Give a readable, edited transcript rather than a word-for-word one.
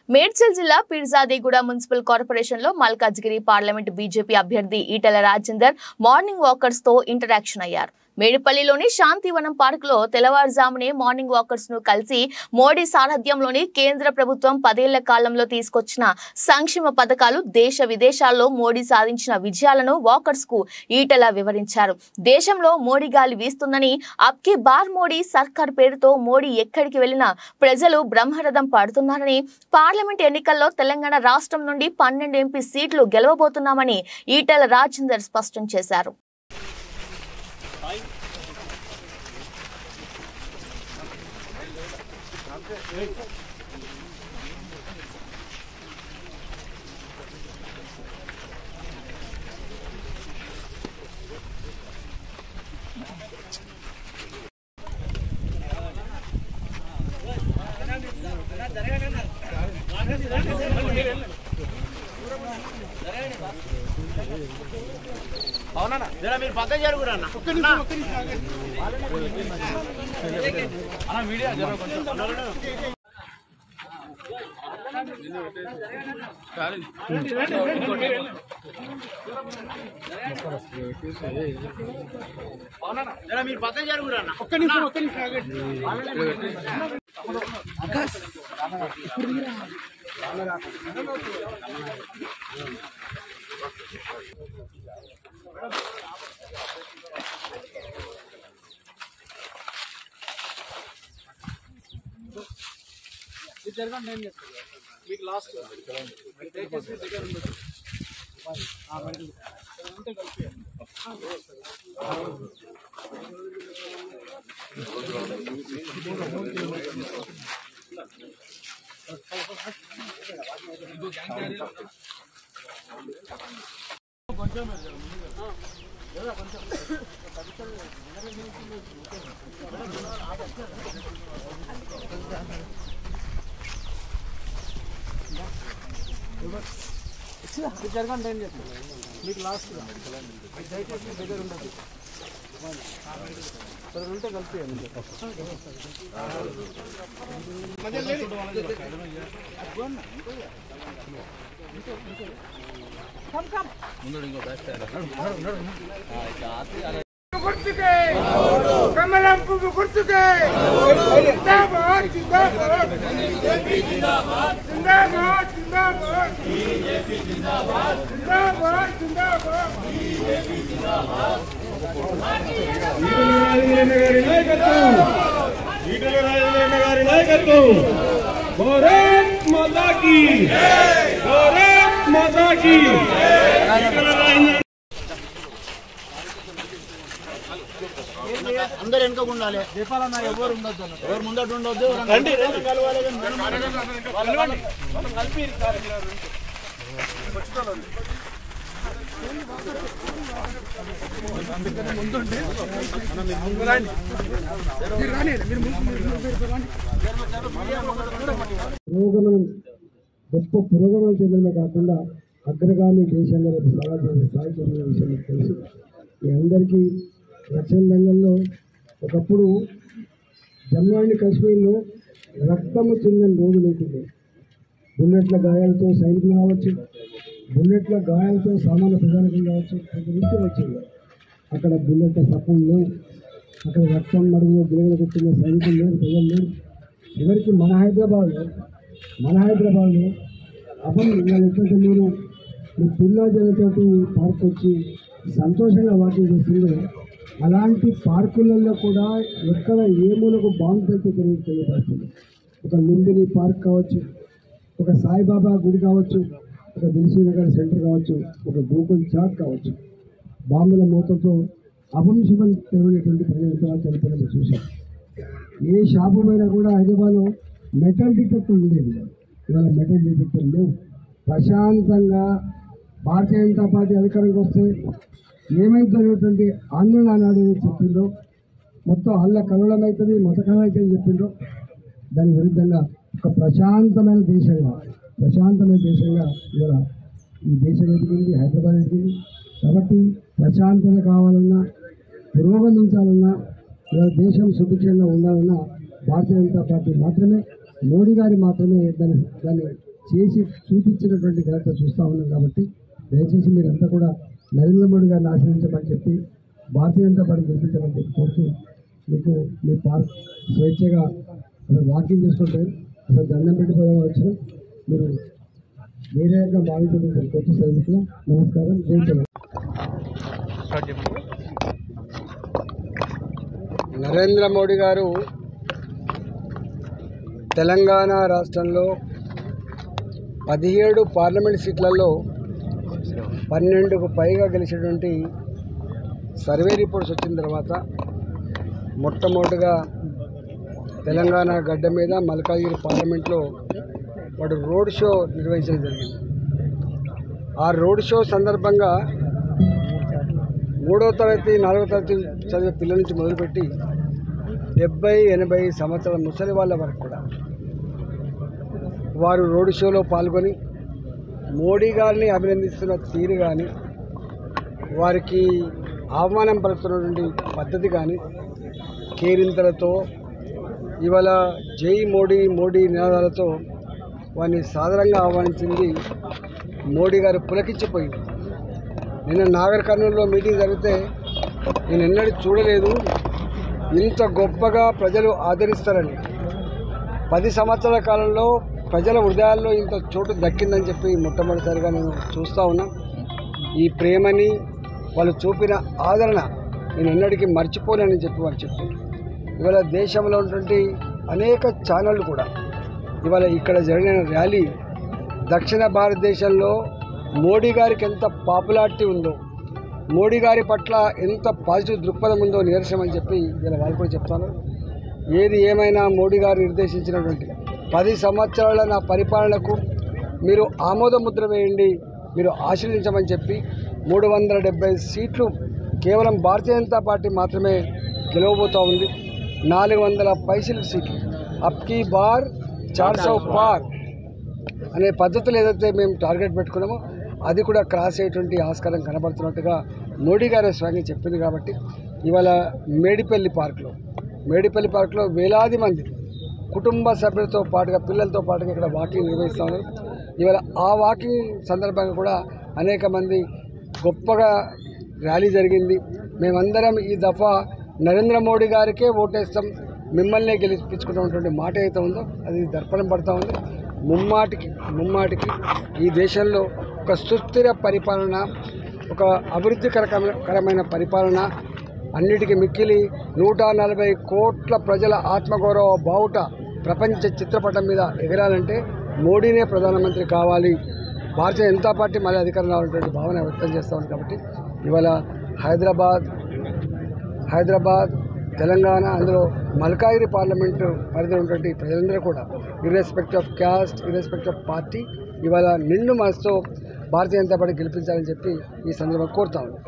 మేడ్చల్ జిల్లా Peerzadiguda municipal corporation లో Malkajgiri parliament BJP అభ్యర్థి ఈటెల రాజేందర్ మార్నింగ్ వాకర్స్ తో ఇంటరాక్షన్ అయ్యారు. మేడిపల్లిలోని శాంతివనం పార్క్ లో తెల్లవారుజామునే మార్నింగ్ వాకర్స్ ను కలిసి మోడీ సారథ్యంలోని కేంద్ర ప్రభుత్వం 10 ఏళ్ల కాలంలో తీసుకొచ్చిన సంక్షేమ పథకాలు, దేశ విదేశాల్లో మోడీ సాధించిన విజయాలను వాకర్స్ కు ఈటెల వివరించారు. దేశంలో మోడీ గాలి వీస్తుందని, అబ్కి బార్ మోడీ సర్కార్ పేరుతో మోడీ ఎక్కడికి వెళ్లినా ప్రజలు బ్రహ్మరథం పడుతున్నారని, పార్లమెంట్ ఎన్నికల్లో తెలంగాణ రాష్ట్రం నుండి 12 ఎంపీ సీట్లు గెలవబోతున్నామని ఈటెల రాజేందర్ స్పష్టం చేశారు. అవునా జరా మీరు పక్క జరుగురా అన్న ఒక్క నిమిషం అన్న వీడియో జర కొంచెం అవునా జరా మీరు పక్క జరుగురా అన్న ఒక్క నిమిషం ఆగండి. జరగండి నేను చెప్తాను మీకు లాస్ట్ దగ్గర ఉండదు ఉంటే కలిపి కొంచెం జరగండి ఏం చెప్తాను మీకు లాస్ట్ దయచేసి దగ్గర ఉండదు ఉంటే కలిపి కమలం పువ్వు గుర్తుకే జిందాబాద్ జిందాబాద్ జిందాబాద్ జిందాబాద్ జిందాబాద్ బీజేపీ జిందాబాద్ జిందాబాద్ జిందాబాద్ బీజేపీ జిందాబాద్ ఈటెల రాజేందర్ గారి నాయకత్వం భారత్ మాతా కీ భారత్ మాతా కీ అందరు వెనుక ఉండాలి దీపాలన్న ఎవరు ఉండొద్దు ఎవరు ముందట ఉండొద్దు గొప్ప పురోగమనం చెందడమే కాకుండా అగ్రగామి దేశంలో సమాజాన్ని స్థాయి చెందిన విషయం తెలుసు. మీ అందరికీ రక్షణ రంగంలో ఒకప్పుడు జమ్మూ అండ్ కాశ్మీర్లో రక్తము చెందని రోజు లేకుండే. బుల్లెట్ల గాయాలతో సైనికులు కావచ్చు, బుల్లెట్ల గాయాలతో సామాన్య ప్రజానికం కావచ్చు, ప్రతి నుంచి వచ్చింది. అక్కడ బుల్లెట్ల సపోర్ట్ లేవు, అక్కడ రక్తం మడుగులో బిల్లలు కొట్టిన సైనికులు లేరు, ప్రజలు లేరు. చివరికి మన హైదరాబాద్లో అప్పుడు ఎట్లయితే మీరు మీ పిల్లలతో పార్క్ వచ్చి సంతోషంగా వాకింగ్ చేస్తుందో అలాంటి పార్కులలో కూడా ఎక్కడ ఏ మూలకు బాంబు పెడితే తెలియపడుతుంది. ఒక లుంబిని పార్క్ కావచ్చు, ఒక సాయిబాబా గుడి కావచ్చు, ఒక దిల్సుఖ్నగర్ సెంటర్ కావచ్చు, ఒక గోకుల్ చాట్ కావచ్చు, బాంబుల మూతతో అపంశుభం తెలియనటువంటి ప్రజలు చనిపోయిన చూశాం. ఏ షాపుమైనా కూడా హైదరాబాద్లో మెటల్ డిటెక్టర్ ఉండేది, ఇవాళ మెటల్ డిటెక్టర్ లేవు. ప్రశాంతంగా భారతీయ జనతా పార్టీ అధికారంకి వస్తే ఏమైతున్నటువంటి ఆందోళన నాడు చెప్పిందో, మొత్తం అల్ల కలవడమవుతుంది, మత కలవైతే చెప్పిందో దాని విరుద్ధంగా ఒక ప్రశాంతమైన దేశంగా ఇవాళ ఈ దేశం ఎదిగింది, హైదరాబాద్ ఎదిగింది. కాబట్టి ప్రశాంతత కావాలన్నా, పురోగమించాలన్నా, ఇవాళ దేశం సుభిక్షంగా ఉండాలన్నా భారతీయ జనతా పార్టీ మాత్రమే, మోడీ గారి మాత్రమే దాన్ని చేసి చూపించినటువంటి ఘనత చూస్తూ ఉన్నాం. కాబట్టి దయచేసి మీరంతా కూడా నరేంద్ర మోడీ గారిని ఆశ్రయించమని చెప్పి భారతీయ జనతా పార్టీ గెలిపించమని చెప్పి కోరుతూ మీకు మీ పార్క్ స్వేచ్ఛగా అసలు వాకింగ్ చేసుకుంటారు. అసలు దండం పెట్టిపోవడం వచ్చిన మీరు వేరే బాగుంటుంది కోర్టు సర్వీస్లో. నమస్కారం. జై తెలంగాణ. నరేంద్ర మోడీ గారు తెలంగాణ రాష్ట్రంలో 17 పార్లమెంట్ సీట్లలో 12కు పైగా గెలిచినటువంటి సర్వే రిపోర్ట్స్ వచ్చిన తర్వాత మొట్టమొదటిగా తెలంగాణ గడ్డ మీద మల్కాజ్గిరి పార్లమెంట్లో వాడు రోడ్ షో నిర్వహించడం జరిగింది. ఆ రోడ్ షో సందర్భంగా 3వ తరగతి 4వ తరగతి చదివే పిల్లల నుంచి మొదలుపెట్టి 70-80 సంవత్సరాల ముసలి వాళ్ళ వరకు కూడా వారు రోడ్ షోలో పాల్గొని మోడీ గారిని అభినందిస్తున్న తీరు కానీ వారికి ఆహ్వానం పలుకుతున్నటువంటి పద్ధతి కానీ కేరింతలతో ఇవాళ జై మోడీ మోడీ నినాదాలతో వారిని సాదరంగా ఆహ్వానించింది. మోడీ గారు పులకించిపోయింది. నిన్న నాగర్ కర్నూలులో మీటింగ్ జరిగితే నేను ఎన్నడూ చూడలేదు ఇంత గొప్పగా ప్రజలు ఆదరిస్తారని. 10 సంవత్సరాల కాలంలో ప్రజల హృదయాల్లో ఇంత చోటు దక్కిందని చెప్పి మొట్టమొదటిసారిగా నేను చూస్తూ ఉన్నా. ఈ ప్రేమని వాళ్ళు చూపిన ఆదరణ నేను ఎన్నటికీ మర్చిపోలేనని చెప్పి వాళ్ళు చెప్పారు. ఇవాళ దేశంలో ఉన్నటువంటి అనేక ఛానళ్ళు కూడా ఇవాళ ఇక్కడ జరిగిన ర్యాలీ దక్షిణ భారతదేశంలో మోడీ గారికి ఎంత పాపులారిటీ ఉందో, మోడీ గారి పట్ల ఎంత పాజిటివ్ దృక్పథం ఉందో నిదర్శనమని చెప్పి ఇలా వాళ్ళు కూడా చెప్తాను. ఏది ఏమైనా మోడీ గారు నిర్దేశించినటువంటి 10 సంవత్సరాల నా పరిపాలనకు మీరు ఆమోద ముద్ర వేయండి, మీరు ఆశీర్వదించమని చెప్పి 370 సీట్లు కేవలం భారతీయ జనతా పార్టీ మాత్రమే గెలవబోతూ ఉంది. 400 పైసలు సీట్లు అప్కీ బార్ 400 పార్ అనే పద్ధతులు ఏదైతే మేము టార్గెట్ పెట్టుకున్నామో అది కూడా క్రాస్ అయ్యేటువంటి ఆస్కారం కనబడుతున్నట్టుగా మోడీ గారు స్వయంగా చెప్పింది. కాబట్టి ఇవాళ మేడిపల్లి పార్క్లో వేలాది మంది కుటుంబ సభ్యులతో పాటుగా పిల్లలతో పాటుగా ఇక్కడ వాకింగ్ నిర్వహిస్తూ ఉన్నారు. ఇవాళ ఆ వాకింగ్ సందర్భంగా కూడా అనేక మంది గొప్పగా ర్యాలీ జరిగింది. మేమందరం ఈ దఫా నరేంద్ర మోడీ గారికే ఓటేస్తాం, మిమ్మల్నే గెలిపించుకున్నటువంటి మాట అయితే ఉందో అది దర్పణం పడుతూ ఉంది. ముమ్మాటికి ఈ దేశంలో ఒక సుస్థిర పరిపాలన, ఒక అభివృద్ధికరమైన పరిపాలన, అన్నిటికీ మిక్కిలి 140 కోట్ల ప్రజల ఆత్మగౌరవ బావుట ప్రపంచ చిత్రపటం మీద ఎగరాలంటే మోడీనే ప్రధానమంత్రి కావాలి, భారతీయ జనతా పార్టీ మళ్ళీ అధికారం రావాలనేటువంటి భావన వ్యక్తం చేస్తూ ఉంది. కాబట్టి ఇవాళ హైదరాబాద్ తెలంగాణ అందులో మల్కాజ్గిరి పార్లమెంటు పరిధిలో ఉన్నటువంటి ప్రజలందరూ కూడా ఇర్రెస్పెక్ట్ ఆఫ్ క్యాస్ట్, ఇర్రెస్పెక్ట్ ఆఫ్ పార్టీ ఇవాళ నిండు మనసుతో భారతీయ జనతా పార్టీ గెలిపించాలని చెప్పి ఈ సందర్భంగా కోరుతా ఉన్నాను.